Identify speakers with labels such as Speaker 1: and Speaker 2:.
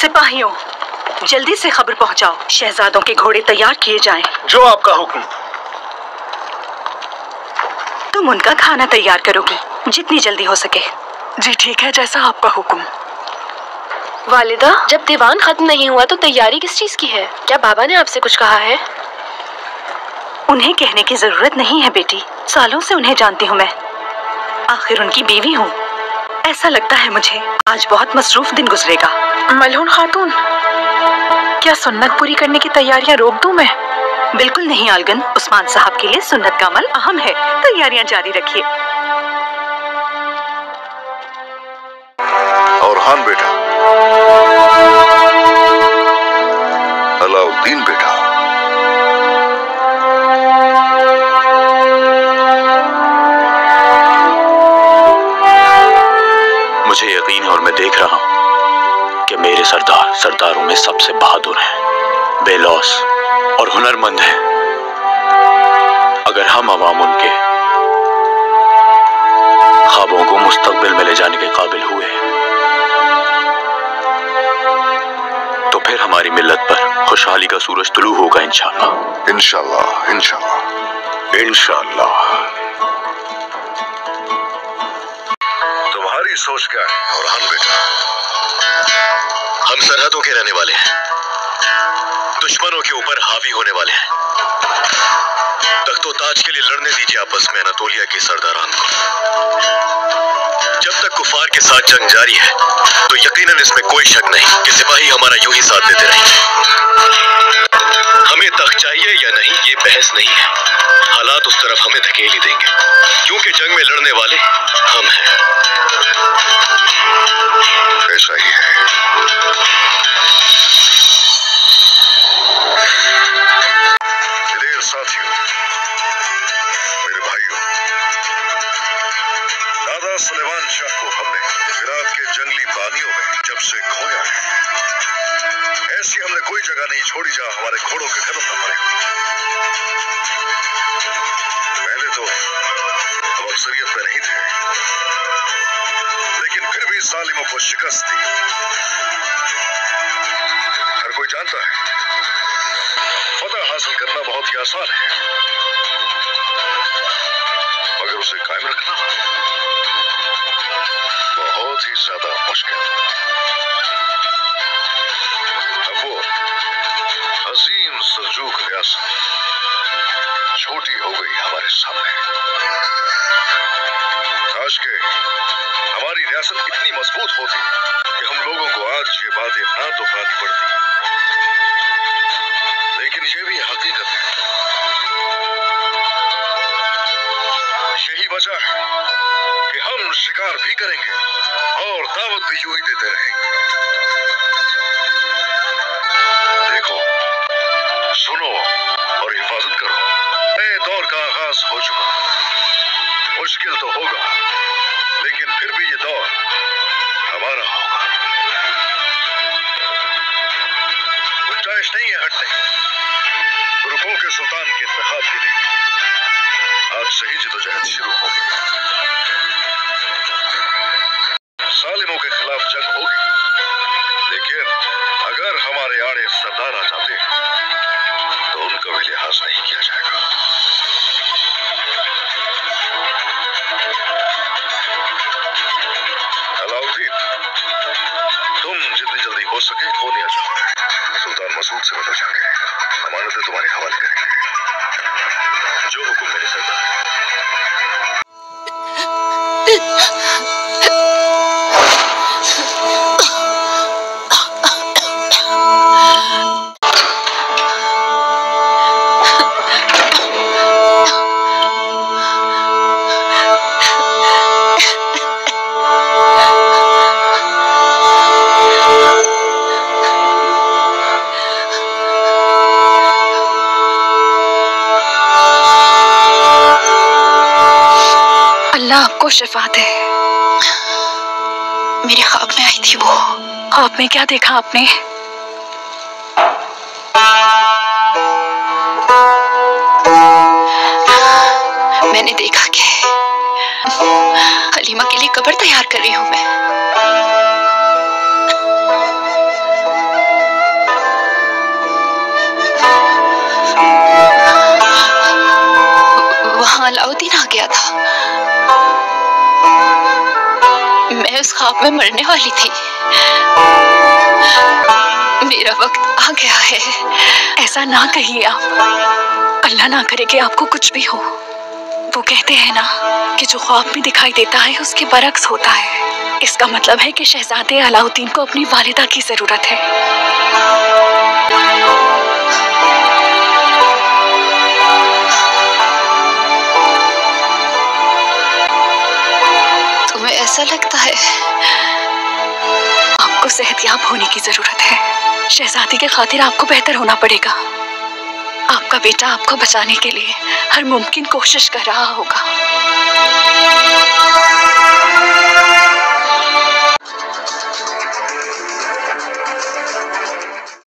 Speaker 1: सिपाहियों, जल्दी से खबर पहुंचाओ, शहजादों के घोड़े तैयार किए जाएं।
Speaker 2: जो आपका हुक्म।
Speaker 1: तुम उनका खाना तैयार करोगी, जितनी जल्दी हो सके।
Speaker 3: जी ठीक है, जैसा आपका हुक्म।
Speaker 4: वालिदा, जब दीवान खत्म नहीं हुआ तो तैयारी किस चीज की है? क्या बाबा ने आपसे कुछ कहा है?
Speaker 1: उन्हें कहने की जरूरत नहीं है बेटी, सालों से उन्हें जानती हूँ मैं, आखिर उनकी बीवी हूँ। ऐसा लगता है मुझे आज बहुत मसरूफ दिन गुजरेगा।
Speaker 3: मलहून खातून, क्या सुन्नत पूरी करने की तैयारियां रोक दूं मैं?
Speaker 1: बिल्कुल नहीं आलगन, उस्मान साहब के लिए सुन्नत का अमल अहम है। तैयारियां जारी रखिए।
Speaker 5: और खान बेटा, अलाउद्दीन बेटा,
Speaker 2: मुझे यकीन है और मैं देख रहा हूं कि मेरे सरदार सरदारों में सबसे बहादुर हैं, बेलौस और हुनरमंद हैं। अगर हम अवाम उनके ख्वाबों को मुस्तकबिल में ले जाने के काबिल हुए तो फिर हमारी मिल्लत पर खुशहाली का सूरज तुलू होगा इंशाअल्लाह।
Speaker 5: इंशाअल्लाह, इंशाअल्लाह, इंशाअल्लाह। तुम्हारी सोच क्या है औरहान बेटा?
Speaker 6: हम सरहदों के रहने वाले हैं, दुश्मनों के ऊपर हावी होने वाले हैं। तख्तो ताज के लिए लड़ने दीजिए आपस में अनातोलिया के सरदारान को। जब तक कुफार के साथ जंग जारी है तो यकीनन इसमें कोई शक नहीं कि सिपाही हमारा यूं ही साथ देते रहेंगे। हमें तख्त चाहिए या नहीं ये बहस नहीं है, हालात उस तरफ हमें धकेल ही देंगे, क्योंकि जंग में लड़ने वाले हम हैं।
Speaker 5: ऐसा ही है। साथियों, मेरे भाइयों, दादा सुलेमान शाह को हमने इराक के जंगली बानियों में जब से खोया है, ऐसी हमने कोई जगह नहीं छोड़ी जहां हमारे घोड़ों के कदम न पड़े। पहले तो हम अक्सरियत में नहीं थे, लेकिन फिर भी जालिमों को शिकस्त दी। हर कोई जानता है फतह हासिल करना बहुत ही आसान है, मगर उसे कायम रखना बहुत ही ज्यादा मुश्किल। अब वो अजीम सल्जूक रियासत छोटी हो गई हमारे सामने। काश के हमारी रियासत इतनी मजबूत होती कि हम लोगों को आज ये बातें ना दोहरानी पड़ती, लेकिन ये भी हकीकत है। यही वजह है कि हम शिकार भी करेंगे और दावत भी यूं ही देते रहेंगे। देखो, सुनो और हिफाजत करो। नए दौर का आगाज हो चुका। मुश्किल तो होगा, लेकिन फिर भी ये दौर हमारा होगा। गुंजाइश नहीं है हटने की। तुर्कों के सुल्तान के इंतखाब के लिए आज से ही जदोजहद शुरू होगी। सालिमों के खिलाफ जंग होगी, लेकिन अगर हमारे आड़े सरदार आ जाते हैं तो उनका भी लिहाज नहीं किया जाएगा। अलाउद्दीन, तुम जितनी जल्दी हो सके कोनिया जाओ, सुल्तान मसूद से मिलो जाके। अमानतें तुम्हारे हवाले करेंगे। जो हुक्म मेरे सरदार।
Speaker 3: अल्लाह आपको शिफा दे। मेरे ख्वाब में आई थी वो। ख्वाब में क्या देखा आपने? मैंने देखा कि हलीमा के लिए कब्र तैयार कर रही हूं मैं।
Speaker 4: दिया था। मैं उस ख्वाब में मरने वाली थी। मेरा वक्त आ गया है।
Speaker 1: ऐसा ना कहिए आप। अल्लाह ना करे कि आपको कुछ भी हो। वो कहते हैं ना कि जो ख्वाब में दिखाई देता है उसके बरक्स होता है। इसका मतलब है कि शहजादे अलाउद्दीन को अपनी वालिदा की जरूरत है।
Speaker 4: तुम्हें ऐसा लगता है?
Speaker 1: आपको सेहतयाब होने की जरूरत है। शहजादी के खातिर आपको बेहतर होना पड़ेगा। आपका बेटा आपको बचाने के लिए हर मुमकिन कोशिश कर रहा होगा।